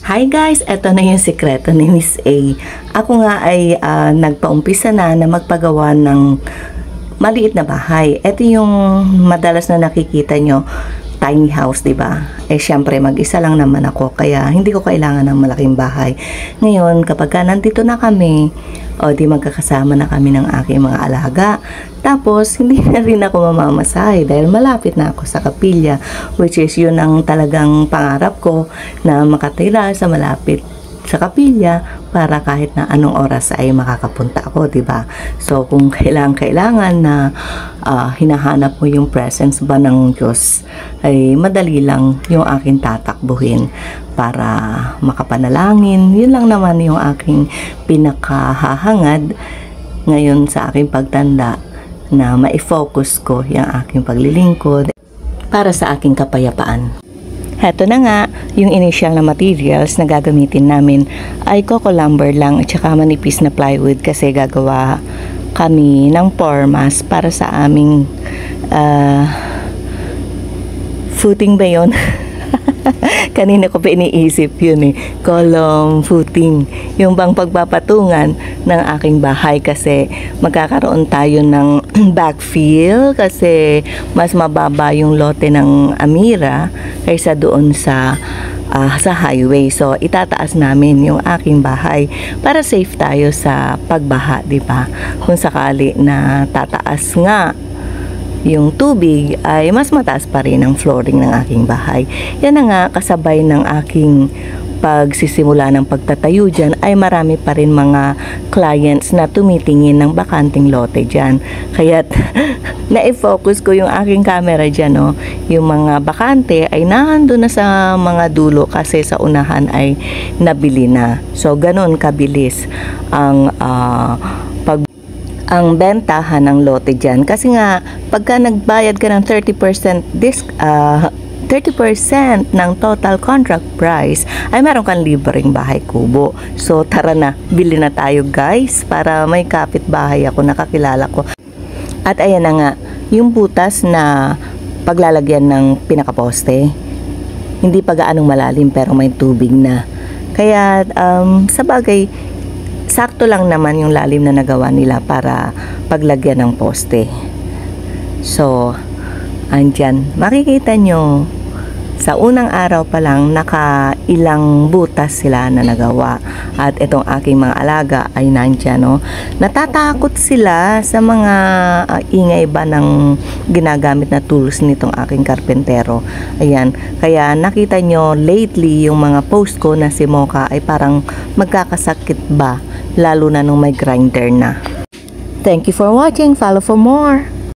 Hi guys, eto na yung sikreto ni Miss A. Ako nga ay nagpaumpisa na magpagawa ng maliit na bahay. Ito yung madalas na nakikita nyo, tiny house, di ba? Syempre mag-isa lang naman ako, kaya hindi ko kailangan ng malaking bahay. Ngayon, kapag nandito na kami, di magkakasama na kami ng aking mga alaga. Tapos, hindi na rin ako mamamasahe dahil malapit na ako sa kapilya, which is yun ang talagang pangarap ko na makatira sa malapit sa kapilya para kahit na anong oras ay makakapunta ako, di ba? So, kung kailangan na hinahanap mo yung presence ba ng Diyos, ay madali lang yung aking tatakbuhin para makapanalangin. Yun lang naman yung aking pinakahahangad ngayon sa aking pagtanda, na ma-focus ko yung aking paglilingkod para sa aking kapayapaan. Heto na nga, yung initial na materials na gagamitin namin ay coco lumber lang at saka manipis na plywood kasi gagawa kami ng formas para sa aming footing ba yun? Kanina ko pa iniisip yun column footing, yung bang pagpapatungan ng aking bahay kasi magkakaroon tayo ng backfill kasi mas mababa yung lote ng Amira kaysa doon sa highway. So itataas namin yung aking bahay para safe tayo sa pagbaha, di ba? Kung sakali na tataas nga yung tubig, ay mas mataas pa rin ang flooring ng aking bahay. Yan na nga, kasabay ng aking pagsisimula ng pagtatayo dyan, ay marami pa rin mga clients na tumitingin ng bakanting lote dyan. Kaya na-focus ko yung aking camera dyan, no? Yung mga bakante ay nandun na sa mga dulo kasi sa unahan ay nabili na. So, ganun kabilis ang bentahan ng lote dyan. Kasi nga, pagka nagbayad ka ng 30% ng total contract price, ay meron kang libreng bahay kubo. So, tara na, bili na tayo guys, para may kapitbahay ako, nakakilala ko. At ayan na nga, yung butas na paglalagyan ng pinakaposte, hindi pa gaanong malalim pero may tubig na. Kaya, sa bagay, sakto lang naman yung lalim na nagawa nila para paglagyan ng poste. So, andyan, makikita nyo, sa unang araw pa lang, nakailang butas sila na nagawa. At itong aking mga alaga ay nandyan, no? Natatakot sila sa mga ingay ba ng ginagamit na tools nitong aking karpentero. Ayan, kaya nakita nyo lately yung mga post ko na si Mocha ay parang magkakasakit ba, lalo na nung may grinder na. Thank you for watching. Follow for more.